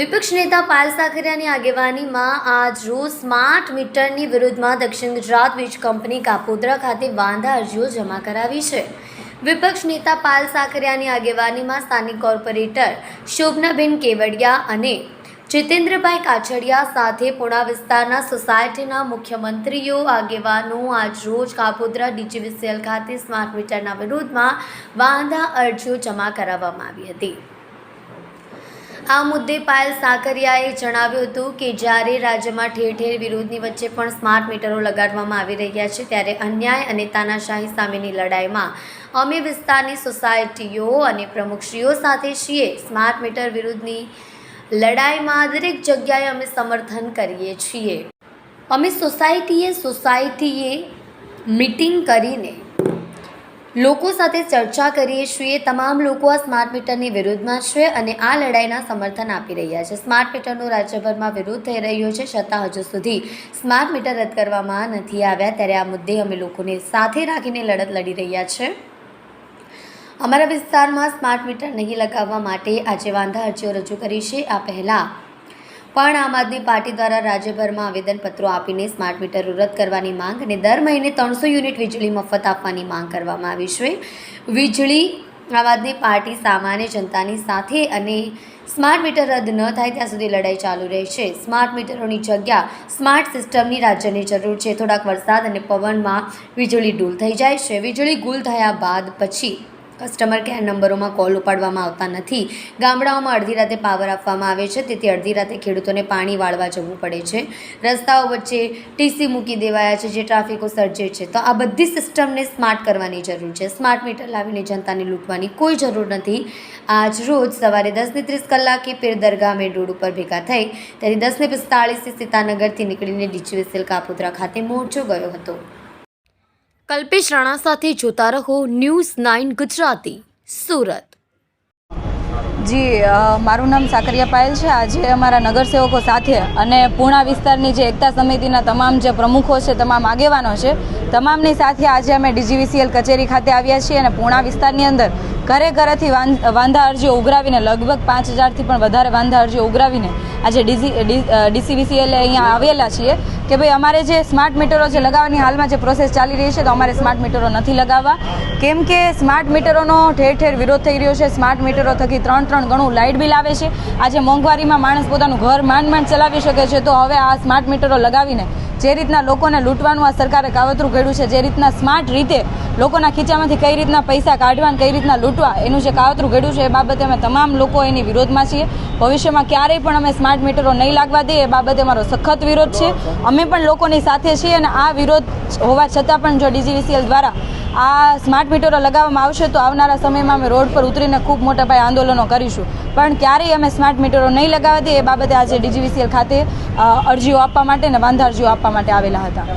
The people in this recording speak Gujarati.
વિપક્ષ નેતા પાયલ સાકરિયાની આગેવાનીમાં આજ રોજ સ્માર્ટ મીટરની વિરુદ્ધમાં દક્ષિણ ગુજરાત વીજ કંપની કાપોદ્રા ખાતે વાંધા અરજીઓ જમા કરાવી છે। વિપક્ષ નેતા પાયલ સાકરિયાની આગેવાનીમાં સ્થાનિક કોર્પોરેટર શોભનાબેન કેવડિયા અને જીતેન્દ્રભાઈ કાછડિયા સાથે પુણા વિસ્તારના સોસાયટીના મુખ્યમંત્રીઓ આગેવાનો આજ રોજ કાપોદ્રા DGVCL ખાતે સ્માર્ટ મીટરના વિરોધમાં વાંધા અરજીઓ જમા કરાવવામાં આવી હતી। આ મુદ્દે પાયલ સાકરિયાએ જણાવ્યું હતું કે જ્યારે રાજ્યમાં ઠેર ઠેર વિરોધની વચ્ચે પણ સ્માર્ટ મીટરો લગાડવામાં આવી રહ્યા છે, ત્યારે અન્યાય અને તાનાશાહી સામેની લડાઈમાં અમે વિસ્તારની સોસાયટીઓ અને પ્રમુખશ્રીઓ સાથે છીએ। સ્માર્ટ મીટર વિરુદ્ધની લડાઈમાં દરેક જગ્યાએ અમે સમર્થન કરીએ છીએ। અમે સોસાયટીએ મીટિંગ કરીને લોકો સાથે ચર્ચા કરીએ છીએ। તમામ લોકો આ સ્માર્ટ મીટરની વિરુદ્ધમાં છે અને આ લડાઈના સમર્થન આપી રહ્યા છે। સ્માર્ટ મીટરનો રાજ્યભરમાં વિરોધ થઈ રહ્યો છે, છતાં હજુ સુધી સ્માર્ટ મીટર રદ કરવામાં નથી આવ્યા, ત્યારે આ મુદ્દે અમે લોકોને સાથે રાખીને લડત લડી રહ્યા છીએ। અમારા વિસ્તારમાં સ્માર્ટ મીટર નહીં લગાવવા માટે આજે વાંધા અરજીઓ રજૂ કરી છે। આ પહેલાં પણ આમ આદમી પાર્ટી દ્વારા રાજ્યભરમાં આવેદનપત્રો આપીને સ્માર્ટ મીટર રદ કરવાની માંગ અને દર મહિને 300 યુનિટ વીજળી મફત આપવાની માંગ કરવામાં આવી છે। વીજળી આમ આદમી પાર્ટી સામાન્ય જનતાની સાથે અને સ્માર્ટ મીટર રદ ન થાય ત્યાં સુધી લડાઈ ચાલુ રહેશે। સ્માર્ટ મીટરોની જગ્યા સ્માર્ટ સિસ્ટમની રાજ્યની જરૂર છે। થોડાક વરસાદ અને પવનમાં વીજળી ડૂલ થઈ જાય છે। વીજળી ગુલ થયા બાદ પછી કસ્ટમર કેર નંબરોમાં કોલ ઉપાડવામાં આવતા નથી। ગામડાઓમાં અડધી રાતે પાવર આપવામાં આવે છે, તેથી અડધી રાતે ખેડૂતોને પાણી વાળવા જવું પડે છે। રસ્તાઓ વચ્ચે TC મૂકી દેવાયા છે, જે ટ્રાફિકો સર્જે છે। તો આ બધી સિસ્ટમને સ્માર્ટ કરવાની જરૂર છે। સ્માર્ટ મીટર લાવીને જનતાને લૂંટવાની કોઈ જરૂર નથી। આજ રોજ સવારે 10:30 કલાકે પીર દરગાહ મેઇન રોડ ઉપર ભેગા થઈ, ત્યારે 10:45 સીતાનગરથી નીકળીને DGVCL કાપોદ્રા ખાતે મોરચો ગયો હતો। કલ્પેશ રાણા સાથે જોતા રહો News9 ગુજરાતી, સુરત। જી, મારું નામ સાકરિયા પાયલ છે। આજે અમારા નગરસેવકો સાથે અને પૂણા વિસ્તારની જે એકતા સમિતિના તમામ જે પ્રમુખો છે, તમામ આગેવાનો છે, તમામની સાથે આજે અમે DGVCL કચેરી ખાતે આવ્યા છીએ અને પૂણા વિસ્તારની અંદર ઘરે ઘરેથી વાંધા અરજીઓ ઉઘરાવીને લગભગ 5000થી પણ વધારે વાંધા અરજીઓ ઉઘરાવીને આજે DGVCL અહીંયા આવેલા છીએ કે ભાઈ અમારે જે સ્માર્ટ મીટરો જે લગાવવાની હાલમાં જે પ્રોસેસ ચાલી રહી છે, તો અમારે સ્માર્ટ મીટરો નથી લગાવવા, કેમ કે સ્માર્ટ મીટરોનો ઠેર ઠેર વિરોધ થઈ રહ્યો છે। સ્માર્ટ મીટરો થકી 3 ગણું લાઇટ બિલ આવે છે। આજે મોંઘવારીમાં માણસ પોતાનું ઘર માંડ ચલાવી શકે છે, તો હવે આ સ્માર્ટ મીટરો લગાવીને જે રીતના લોકોને લૂંટવાનું આ સરકારે કાવતરું ઘડ્યું છે, જે રીતના સ્માર્ટ રીતે લોકોના ખીચામાંથી કઈ રીતના પૈસા કાઢવા, કઈ રીતના લૂંટવા, એનું જે કાવતરું ઘડ્યું છે, એ બાબતે અમે તમામ લોકો એની વિરોધમાં છીએ। ભવિષ્યમાં ક્યારેય પણ અમે સ્માર્ટ મીટરો નહીં લાગવા દઈએ, એ બાબતે અમારો સખત વિરોધ છે। અમે પણ લોકોની સાથે છીએ અને આ વિરોધ હોવા છતાં પણ જો DGVCL દ્વારા આ સ્માર્ટ મીટરો લગાવવામાં આવશે તો આવનારા સમયમાં અમે રોડ પર ઉતરીને ખૂબ મોટા પાયે આંદોલનો કરીશું, પણ ક્યારેય અમે સ્માર્ટ મીટરો નહીં લગાવવા દઈએ, એ બાબતે આજે DGVCL ખાતે અરજીઓ આપવા માટે અને વાંધા અરજીઓ આપવા માટે આવેલા હતા।